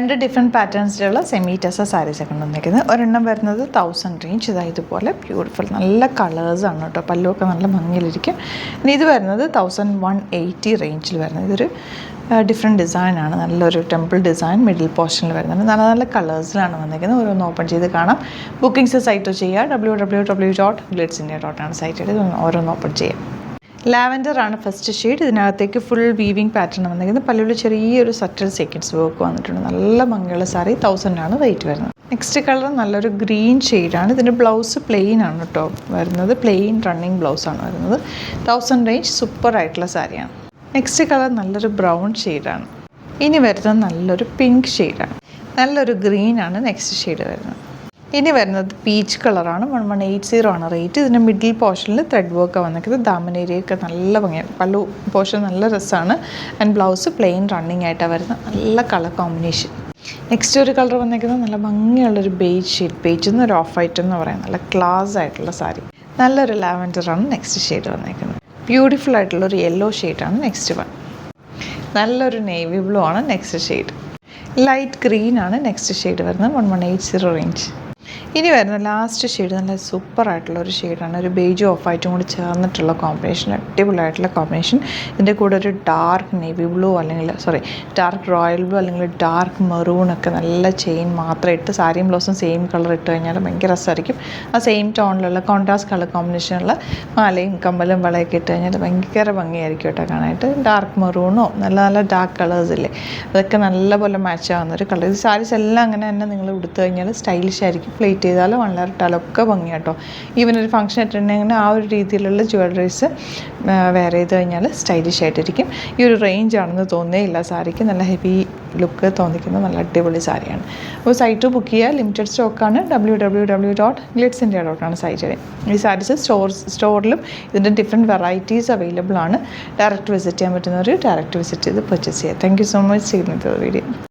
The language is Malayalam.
രണ്ട് ഡിഫറെൻറ്റ് പാറ്റേൺസിലുള്ള സെമി ടെസ സാരീസൊക്കെ വന്നിരിക്കുന്നത്. ഒരെണ്ണം വരുന്നത് 1000 റേഞ്ച്, ഇതുപോലെ ബ്യൂട്ടിഫുൾ നല്ല കളേഴ്സാണ് കേട്ടോ, പല്ലുമൊക്കെ നല്ല ഭംഗിയിലിരിക്കും. ഇനി ഇത് വരുന്നത് 1180 റേഞ്ചിൽ വരുന്നത്. ഇതൊരു ഡിഫറെൻറ്റ് ഡിസൈനാണ്, നല്ലൊരു ടെമ്പിൾ ഡിസൈൻ മിഡിൽ പോർഷനിൽ വരുന്നത്. നല്ല നല്ല കളേഴ്സിലാണ് വന്നിരിക്കുന്നത്. ഓരോന്ന് ഓപ്പൺ ചെയ്ത് കാണാം. ബുക്കിംഗ്സ് സൈറ്റ് ചെയ്യുക, www.glitzindia.com ആണ് സൈറ്റ് ചെയ്ത് ഓരോന്ന് ഓപ്പൺ ചെയ്യാം. ലാവൻഡർ ആണ് ഫസ്റ്റ് ഷെയ്ഡ്. ഇതിനകത്തേക്ക് ഫുൾ വീവിങ് പാറ്റേൺ വന്നിരിക്കുന്നത്. പല്ലുവിൽ ചെറിയൊരു സറ്റൽ സീക്വൻസ് വർക്ക് വന്നിട്ടുണ്ട്. നല്ല ഭംഗിയുള്ള സാരി. 1000 ആണ് റേറ്റ് വരുന്നത്. നെക്സ്റ്റ് കളർ നല്ലൊരു ഗ്രീൻ ഷെയ്ഡാണ്. ഇതിൻ്റെ ബ്ലൗസ് പ്ലെയിൻ ആണ് കേട്ടോ വരുന്നത്. പ്ലെയിൻ റണ്ണിങ് ബ്ലൗസാണ് വരുന്നത്. 1000 റേഞ്ച്. സൂപ്പർ ആയിട്ടുള്ള സാരിയാണ്. നെക്സ്റ്റ് കളർ നല്ലൊരു ബ്രൗൺ ഷെയ്ഡാണ്. ഇനി വരുന്നത് നല്ലൊരു പിങ്ക് ഷെയ്ഡാണ്. നല്ലൊരു ഗ്രീനാണ് നെക്സ്റ്റ് ഷെയ്ഡ് വരുന്നത്. ഇനി വരുന്നത് പീച്ച് കളറാണ്. 1180 ആണ് റേറ്റ്. ഇതിൻ്റെ മിഡിൽ പോർഷനിൽ ത്രെഡ് വർക്ക് വന്നിരിക്കുന്നത്. ദാമനേരിയൊക്കെ നല്ല ഭംഗിയാണ്. പല്ലു പോർഷൻ നല്ല രസമാണ്. ആൻഡ് ബ്ലൗസ് പ്ലെയിൻ റണ്ണിങ് ആയിട്ടാണ് വരുന്നത്. നല്ല കളർ കോമ്പിനേഷൻ. നെക്സ്റ്റ് ഒരു കളർ വന്നിരിക്കുന്നത് നല്ല ഭംഗിയുള്ളൊരു ബേജ് ഷെയ്ഡ്. ബേജ് എന്നൊരു ഓഫ് വൈറ്റ് എന്ന് പറയാം. നല്ല ക്ലാസ് ആയിട്ടുള്ള സാരി. നല്ലൊരു ലാവൻഡറാണ് നെക്സ്റ്റ് ഷെയ്ഡ് വന്നിരിക്കുന്നത്. ബ്യൂട്ടിഫുൾ ആയിട്ടുള്ളൊരു യെല്ലോ ഷെയ്ഡാണ് നെക്സ്റ്റ് വൺ. നല്ലൊരു നേവി ബ്ലൂ ആണ് നെക്സ്റ്റ് ഷെയ്ഡ്. ലൈറ്റ് ഗ്രീൻ ആണ് നെക്സ്റ്റ് ഷെയ്ഡ് വരുന്നത്. 1180 റേഞ്ച്. ഇനി വരുന്ന ലാസ്റ്റ് ഷെയ്ഡ് നല്ല സൂപ്പർ ആയിട്ടുള്ള ഒരു ഷെയ്ഡാണ്. ഒരു ബേജും ഓഫ് വൈറ്റും കൂടി ചേർന്നിട്ടുള്ള കോമ്പിനേഷൻ, അടിപൊളിയായിട്ടുള്ള കോമ്പിനേഷൻ. ഇതിൻ്റെ കൂടെ ഒരു ഡാർക്ക് നേവി ബ്ലൂ അല്ലെങ്കിൽ ഡാർക്ക് റോയൽ ബ്ലൂ അല്ലെങ്കിൽ ഡാർക്ക് മെറൂണൊക്കെ നല്ല ചെയിൻ മാത്രം ഇട്ട് സാരിയും ബ്ലൗസും സെയിം കളർ ഇട്ട് കഴിഞ്ഞാൽ ഭയങ്കര രസമായിരിക്കും. ആ സെയിം ടോണിലുള്ള കോൺട്രാസ്റ്റ് കളർ കോമ്പിനേഷനുള്ള മാലയും കമ്മലും വളയൊക്കെ ഇട്ട് കഴിഞ്ഞാൽ ഭയങ്കര ഭംഗിയായിരിക്കും കേട്ടോ കാണാനായിട്ട്. ഡാർക്ക് മെറൂണോ നല്ല നല്ല ഡാർക്ക് കളേഴ്സ് ഇല്ലേ, അതൊക്കെ നല്ലപോലെ മാച്ച് ആവുന്ന ഒരു കളർ. ഈ സാരീസ് എല്ലാം അങ്ങനെ തന്നെ നിങ്ങൾ ഉടുത്തു കഴിഞ്ഞാൽ സ്റ്റൈലിഷ് ആയിരിക്കും. പ്ലേറ്റ് ചെയ്താലോ വണ്ണാറിട്ടാലോ ഒക്കെ ഭംഗിയാട്ടോ. ഈവൻ ഒരു ഫംഗ്ഷൻ അറ്റൻഡിങ്ങിന് ആ ഒരു രീതിയിലുള്ള ജ്വല്ലറീസ് വെയർ ചെയ്ത് കഴിഞ്ഞാൽ സ്റ്റൈലിഷ് ആയിട്ടിരിക്കും. ഈ ഒരു റേഞ്ച് ആണെന്ന് തോന്നേ ഇല്ല സാരിക്ക്. നല്ല ഹെവി ലുക്ക് തോന്നിക്കുന്ന നല്ല അടിപൊളി സാരിയാണ്. അപ്പോൾ സൈറ്റ് ബുക്ക് ചെയ്യുക. ലിമിറ്റഡ് സ്റ്റോക്കാണ്. www.glitzindia.com ആണ് സൈറ്റ്. ഈ സാരീസ് സ്റ്റോറിലും ഇതിൻ്റെ ഡിഫറെൻറ്റ് വെറൈറ്റീസ് അവൈലബിൾ ആണ്. ഡയറക്റ്റ് വിസിറ്റ് ചെയ്യാൻ പറ്റുന്നവർ ഡയറക്റ്റ് വിസിറ്റ് ചെയ്ത് പർച്ചേസ് ചെയ്യുക. Thank you so much. ചെയ്യുന്നത് വീഡിയോ.